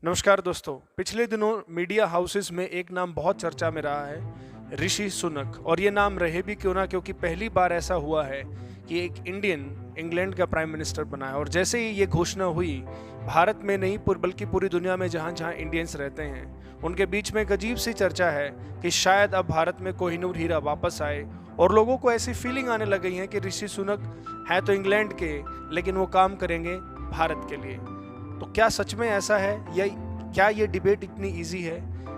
नमस्कार दोस्तों। पिछले दिनों मीडिया हाउसेस में एक नाम बहुत चर्चा में रहा है, ऋषि सुनक। और ये नाम रहे भी क्यों ना, क्योंकि पहली बार ऐसा हुआ है कि एक इंडियन इंग्लैंड का प्राइम मिनिस्टर बना है। और जैसे ही ये घोषणा हुई, भारत में नहीं बल्कि पूरी दुनिया में जहाँ जहाँ इंडियंस रहते हैं उनके बीच में एक अजीब सी चर्चा है कि शायद अब भारत में कोहिनूर हीरा वापस आए। और लोगों को ऐसी फीलिंग आने लग गई है कि ऋषि सुनक है तो इंग्लैंड के, लेकिन वो काम करेंगे भारत के लिए। तो क्या सच में ऐसा है या क्या ये डिबेट इतनी इजी है?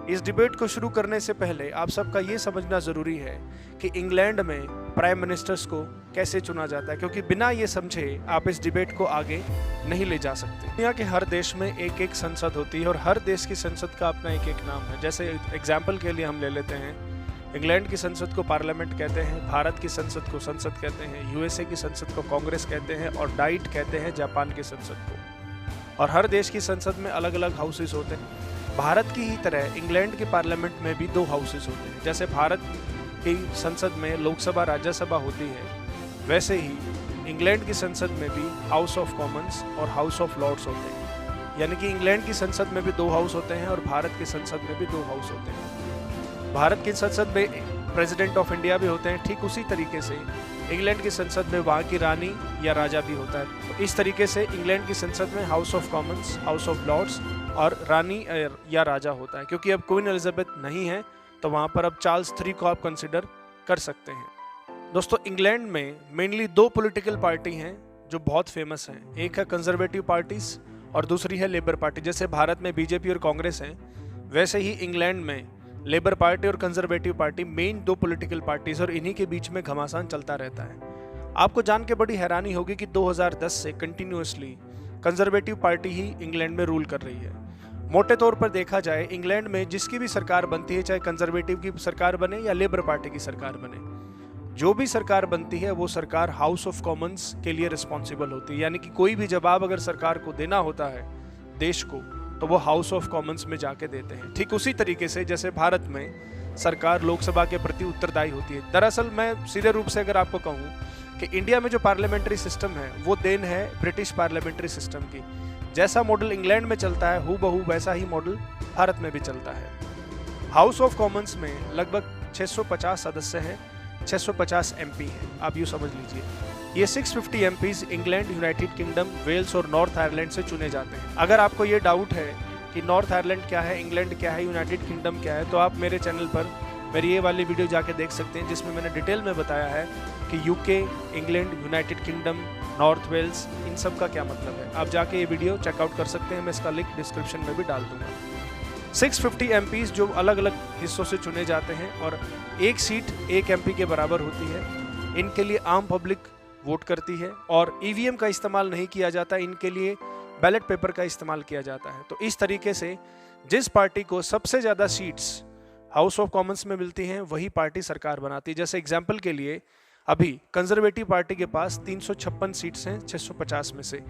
इस डिबेट को शुरू करने से पहले आप सबका ये समझना ज़रूरी है कि इंग्लैंड में प्राइम मिनिस्टर्स को कैसे चुना जाता है, क्योंकि बिना ये समझे आप इस डिबेट को आगे नहीं ले जा सकते। दुनिया के हर देश में एक एक संसद होती है और हर देश की संसद का अपना एक एक नाम है। जैसे एग्जाम्पल के लिए हम ले लेते हैं, इंग्लैंड की संसद को पार्लियामेंट कहते हैं, भारत की संसद को संसद कहते हैं, यूएसए की संसद को कांग्रेस कहते हैं और डाइट कहते हैं जापान की संसद को। और हर देश की संसद में अलग अलग हाउसेस होते हैं। भारत की ही तरह इंग्लैंड के पार्लियामेंट में भी दो हाउसेस होते हैं। जैसे भारत की संसद में लोकसभा राज्यसभा होती है, वैसे ही इंग्लैंड की संसद में भी हाउस ऑफ कॉमन्स और हाउस ऑफ लॉर्ड्स होते हैं। यानी कि इंग्लैंड की संसद में भी दो हाउस होते हैं और भारत की संसद में भी दो हाउस होते हैं। भारत की संसद में प्रेसिडेंट ऑफ इंडिया भी होते हैं, ठीक उसी तरीके से इंग्लैंड की संसद में वहाँ की रानी या राजा भी होता है। तो इस तरीके से इंग्लैंड की संसद में House of Commons, House of Lords और रानी या राजा होता है। क्योंकि अब क्वीन एलिजाबेथ नहीं है तो वहाँ पर अब चार्ल्स III को आप कंसिडर कर सकते हैं। दोस्तों, इंग्लैंड में मेनली दो पॉलिटिकल पार्टी हैं जो बहुत फेमस हैं। एक है कंजर्वेटिव पार्टीज और दूसरी है लेबर पार्टी। जैसे भारत में बीजेपी और कांग्रेस हैं, वैसे ही इंग्लैंड में लेबर पार्टी और कंजर्वेटिव पार्टी मेन दो पॉलिटिकल पार्टीज, और इन्हीं के बीच में घमासान चलता रहता है। आपको जान के बड़ी हैरानी होगी कि 2010 से कंटिन्यूअसली कंजर्वेटिव पार्टी ही इंग्लैंड में रूल कर रही है। मोटे तौर पर देखा जाए, इंग्लैंड में जिसकी भी सरकार बनती है, चाहे कंजर्वेटिव की सरकार बने या लेबर पार्टी की सरकार बने, जो भी सरकार बनती है वो सरकार हाउस ऑफ कॉमन्स के लिए रिस्पॉन्सिबल होती है। यानी कि कोई भी जवाब अगर सरकार को देना होता है देश को, तो वो हाउस ऑफ कॉमन्स में जाके देते हैं। ठीक उसी तरीके से जैसे भारत में सरकार लोकसभा के प्रति उत्तरदायी होती है। दरअसल मैं सीधे रूप से अगर आपको कहूँ कि इंडिया में जो पार्लियामेंट्री सिस्टम है वो देन है ब्रिटिश पार्लियामेंट्री सिस्टम की। जैसा मॉडल इंग्लैंड में चलता है हूबहू वैसा ही मॉडल भारत में भी चलता है। हाउस ऑफ कॉमन्स में लगभग 650 सदस्य हैं, 650 MP हैं। आप यूँ समझ लीजिए, ये 650 MPs England, United Kingdom, Wales और नॉर्थ आयरलैंड से चुने जाते हैं। अगर आपको ये डाउट है कि नॉर्थ आयरलैंड क्या है, इंग्लैंड क्या है, यूनाइटेड किंगडम क्या है, तो आप मेरे चैनल पर मेरी ये वाली वीडियो जाके देख सकते हैं, जिसमें मैंने डिटेल में बताया है कि UK, England, United Kingdom, North Wales, इन सब का क्या मतलब है। आप जाके ये वीडियो चेकआउट कर सकते हैं, मैं इसका लिंक डिस्क्रिप्शन में भी डाल दूंगा। 650 MPs जो अलग अलग हिस्सों से चुने जाते हैं और एक सीट एक MP के बराबर होती है। इनके लिए आम पब्लिक वोट करती है और EVM का इस्तेमाल नहीं किया जाता, इनके लिए बैलेट पेपर का इस्तेमाल किया जाता है। तो इस तरीके से जिस पार्टी को सबसे ज़्यादा सीट्स हाउस ऑफ कॉमन्स में मिलती हैं वही पार्टी सरकार बनाती है। जैसे एग्जाम्पल के लिए अभी कंजर्वेटिव पार्टी के पास 356 सीट्स हैं 650 में से।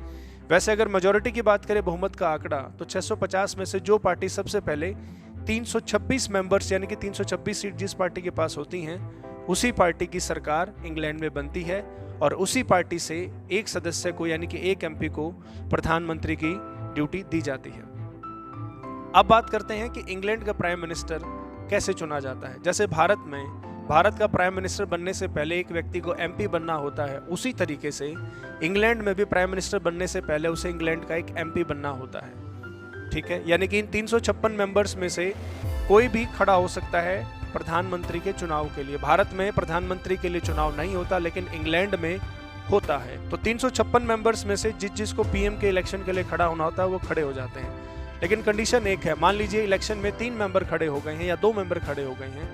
वैसे अगर मेजॉरिटी की बात करें, बहुमत का आंकड़ा, तो 650 में से जो पार्टी सबसे पहले 326 मेंबर्स यानी कि 326 सीट जिस पार्टी के पास होती हैं, उसी पार्टी की सरकार इंग्लैंड में बनती है और उसी पार्टी से एक सदस्य को यानी कि एक MP को प्रधानमंत्री की ड्यूटी दी जाती है। अब बात करते हैं कि इंग्लैंड का प्राइम मिनिस्टर कैसे चुना जाता है। जैसे भारत का प्राइम मिनिस्टर बनने से पहले एक व्यक्ति को MP बनना होता है, उसी तरीके से इंग्लैंड में भी प्राइम मिनिस्टर बनने से पहले उसे इंग्लैंड का एक MP बनना होता है। ठीक है, यानी कि इन 356 मेंबर्स में से कोई भी खड़ा हो सकता है प्रधानमंत्री के चुनाव के लिए। भारत में प्रधानमंत्री के लिए चुनाव नहीं होता, लेकिन इंग्लैंड में होता है। तो 356 मेंबर्स में से जिसको PM के इलेक्शन के लिए खड़ा होना होता है वो खड़े हो जाते हैं। लेकिन कंडीशन एक है, मान लीजिए इलेक्शन में 3 मेंबर खड़े हो गए हैं या 2 मेंबर खड़े हो गए हैं,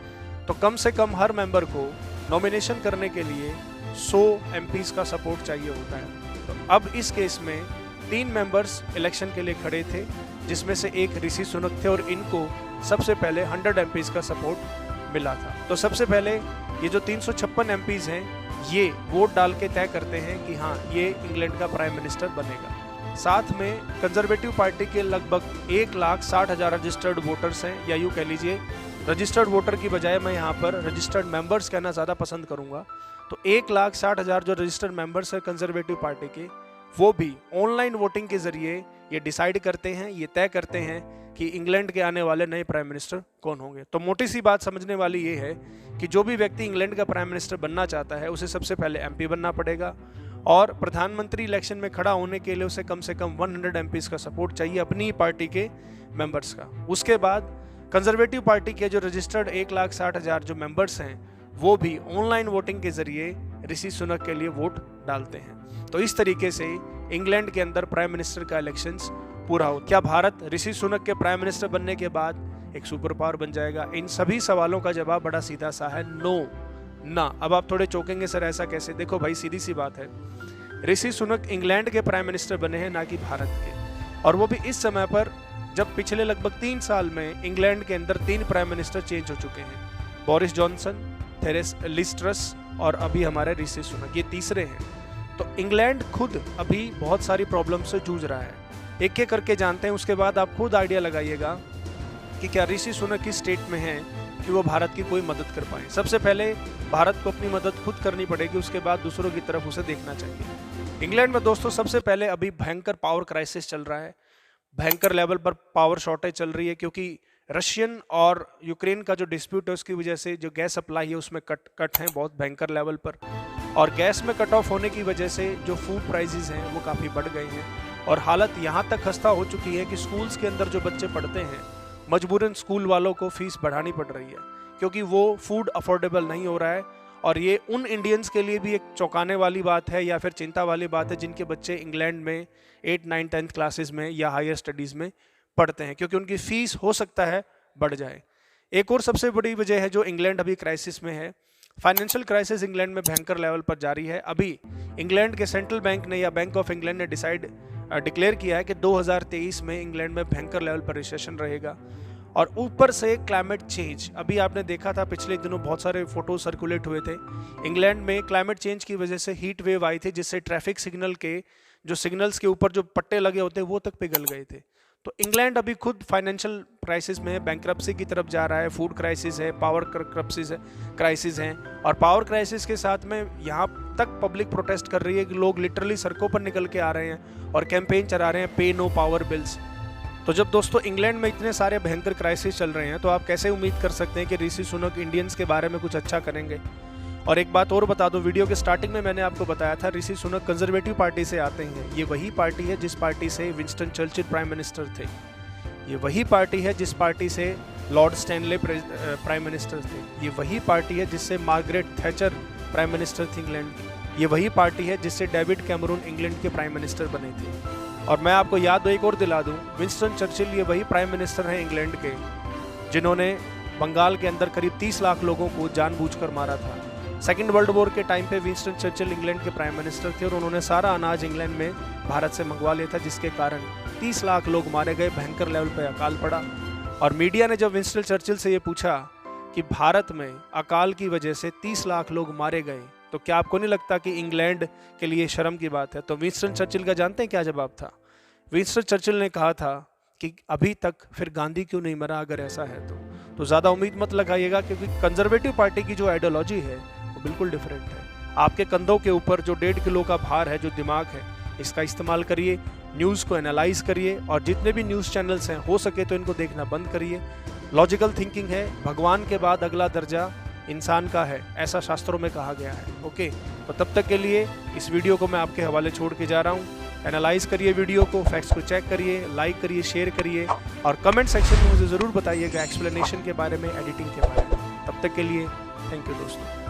तो कम से कम हर मेंबर को नॉमिनेशन करने के लिए 100 MPs का सपोर्ट चाहिए होता है। तो अब इस केस में 3 मेंबर्स इलेक्शन के लिए खड़े थे, जिसमें से एक ऋषि सुनक थे और इनको सबसे पहले 100 MPs का सपोर्ट मिला था। तो सबसे पहले ये जो 356 MPs हैं ये वोट डाल के तय करते हैं कि हाँ, ये इंग्लैंड का प्राइम मिनिस्टर बनेगा। साथ में कंजर्वेटिव पार्टी के लगभग 1,60,000 रजिस्टर्ड वोटर्स हैं, या यूँ कह लीजिए रजिस्टर्ड वोटर की बजाय मैं यहाँ पर रजिस्टर्ड मेंबर्स कहना ज़्यादा पसंद करूँगा। तो 1,60,000 जो रजिस्टर्ड मेंबर्स हैं कंजर्वेटिव पार्टी के, वो भी ऑनलाइन वोटिंग के जरिए ये डिसाइड करते हैं, ये तय करते हैं कि इंग्लैंड के आने वाले नए प्राइम मिनिस्टर कौन होंगे। तो मोटी सी बात समझने वाली ये है कि जो भी व्यक्ति इंग्लैंड का प्राइम मिनिस्टर बनना चाहता है उसे सबसे पहले एमपी बनना पड़ेगा, और प्रधानमंत्री इलेक्शन में खड़ा होने के लिए उसे कम से कम 100 एमपीज का सपोर्ट चाहिए अपनी ही पार्टी के मेंबर्स का। उसके बाद कंजर्वेटिव पार्टी के जो रजिस्टर्ड 1,60,000 जो मेंबर्स हैं वो भी ऑनलाइन वोटिंग के जरिए ऋषि सुनक के लिए वोट डालते हैं। तो इस तरीके से इंग्लैंड के अंदर प्राइम मिनिस्टर का इलेक्शंस पूरा हो। क्या भारत ऋषि सुनक के प्राइम मिनिस्टर बनने के बाद एक सुपर पावर बन जाएगा? इन सभी सवालों का जवाब बड़ा सीधा सा है, नो ना। अब आप थोड़े चौंकेंगे, सर ऐसा कैसे? देखो भाई, सीधी सी बात है, ऋषि सुनक इंग्लैंड के प्राइम मिनिस्टर बने हैं, ना कि भारत के, और वो भी इस समय पर जब पिछले लगभग 3 साल में इंग्लैंड के अंदर 3 प्राइम मिनिस्टर चेंज हो चुके हैं। Boris Johnson, Theresa Liz Truss और अभी हमारे ऋषि सुनक, ये तीसरे हैं। तो इंग्लैंड खुद अभी बहुत सारी प्रॉब्लम से जूझ रहा है, एक एक करके जानते हैं। उसके बाद आप खुद आइडिया लगाइएगा कि क्या ऋषि सुनक की स्टेट में है कि वो भारत की कोई मदद कर पाए। सबसे पहले भारत को अपनी मदद खुद करनी पड़ेगी, उसके बाद दूसरों की तरफ उसे देखना चाहिए। इंग्लैंड में दोस्तों सबसे पहले अभी भयंकर पावर क्राइसिस चल रहा है, भयंकर लेवल पर पावर शॉर्टेज चल रही है, क्योंकि रशियन और यूक्रेन का जो डिस्प्यूट है उसकी वजह से जो गैस सप्लाई है उसमें कट हैं बहुत भयंकर लेवल पर, और गैस में कट ऑफ होने की वजह से जो फूड प्राइसेस हैं वो काफ़ी बढ़ गई हैं, और हालत यहाँ तक खस्ता हो चुकी है कि स्कूल्स के अंदर जो बच्चे पढ़ते हैं मजबूरन स्कूल वालों को फीस बढ़ानी पड़ रही है, क्योंकि वो फूड अफोर्डेबल नहीं हो रहा है। और ये उन इंडियंस के लिए भी एक चौंकाने वाली बात है या फिर चिंता वाली बात है जिनके बच्चे इंग्लैंड में 8, 9, 10th क्लासेस में या हायर स्टडीज़ में पढ़ते हैं, क्योंकि उनकी फ़ीस हो सकता है बढ़ जाए। एक और सबसे बड़ी वजह है जो इंग्लैंड अभी क्राइसिस में है, फाइनेंशियल क्राइसिस इंग्लैंड में भयंकर लेवल पर जारी है। अभी इंग्लैंड के सेंट्रल बैंक ने या बैंक ऑफ इंग्लैंड ने डिक्लेयर किया है कि 2023 में इंग्लैंड में भयंकर लेवल पर रिसेशन रहेगा, और ऊपर से क्लाइमेट चेंज। अभी आपने देखा था पिछले दिनों बहुत सारे फोटो सर्कुलेट हुए थे, इंग्लैंड में क्लाइमेट चेंज की वजह से हीट वेव आई थी, जिससे ट्रैफिक सिग्नल के जो सिग्नल्स के ऊपर जो पट्टे लगे होते हैं वो तक पिघल गए थे। तो इंग्लैंड अभी खुद फाइनेंशियल क्राइसिस में है, बैंकरप्सी की तरफ जा रहा है, फूड क्राइसिस है, पावर क्राइसिस है, और पावर क्राइसिस के साथ में यहाँ तक पब्लिक प्रोटेस्ट कर रही है कि लोग लिटरली सड़कों पर निकल के आ रहे हैं और कैंपेन चला रहे हैं, पे नो पावर बिल्स। तो जब दोस्तों इंग्लैंड में इतने सारे भयंकर क्राइसिस चल रहे हैं तो आप कैसे उम्मीद कर सकते हैं कि ऋषि सुनक इंडियंस के बारे में कुछ अच्छा करेंगे? और एक बात और बता दो, वीडियो के स्टार्टिंग में मैंने आपको बताया था ऋषि सुनक कंजर्वेटिव पार्टी से आते हैं। ये वही पार्टी है जिस पार्टी से विंस्टन चर्चिल प्राइम मिनिस्टर थे, ये वही पार्टी है जिस पार्टी से लॉर्ड स्टैनले प्राइम मिनिस्टर थे, ये वही पार्टी है जिससे मार्गरेट थैचर प्राइम मिनिस्टर थी इंग्लैंड की, ये वही पार्टी है जिससे डेविड कैमरून इंग्लैंड के प्राइम मिनिस्टर बने थे। और मैं आपको याद एक और दिला दूं, विंस्टन चर्चिल ये वही प्राइम मिनिस्टर हैं इंग्लैंड के जिन्होंने बंगाल के अंदर करीब 30 लाख लोगों को जानबूझकर मारा था। सेकेंड वर्ल्ड वॉर के टाइम पे विंस्टन चर्चिल इंग्लैंड के प्राइम मिनिस्टर थे और उन्होंने सारा अनाज इंग्लैंड में भारत से मंगवा लिया था, जिसके कारण 30 लाख लोग मारे गए, भयंकर लेवल पर अकाल पड़ा। और मीडिया ने जब विंस्टन चर्चिल से ये पूछा कि भारत में अकाल की वजह से 30 लाख लोग मारे गए, तो क्या आपको नहीं लगता कि इंग्लैंड के लिए शर्म की बात है? तो विंस्टन चर्चिल का जानते हैं क्या जवाब था? विंस्टन चर्चिल ने कहा था कि अभी तक फिर गांधी क्यों नहीं मरा, अगर ऐसा है तो ज़्यादा उम्मीद मत लगाइएगा, क्योंकि कंजर्वेटिव पार्टी की जो आइडियोलॉजी है वो बिल्कुल डिफरेंट है। आपके कंधों के ऊपर जो 1.5 किलो का भार है, जो दिमाग है, इसका इस्तेमाल करिए, न्यूज़ को एनालाइज करिए, और जितने भी न्यूज़ चैनल्स हैं हो सके तो इनको देखना बंद करिए। लॉजिकल थिंकिंग है, भगवान के बाद अगला दर्जा इंसान का है, ऐसा शास्त्रों में कहा गया है। ओके, तो तब तक के लिए इस वीडियो को मैं आपके हवाले छोड़ के जा रहा हूँ। एनालाइज करिए वीडियो को, फैक्ट्स को चेक करिए, लाइक करिए, शेयर करिए, और कमेंट सेक्शन में मुझे ज़रूर बताइएगा एक्सप्लेनेशन के बारे में, एडिटिंग के बारे में। तब तक के लिए थैंक यू दोस्तों।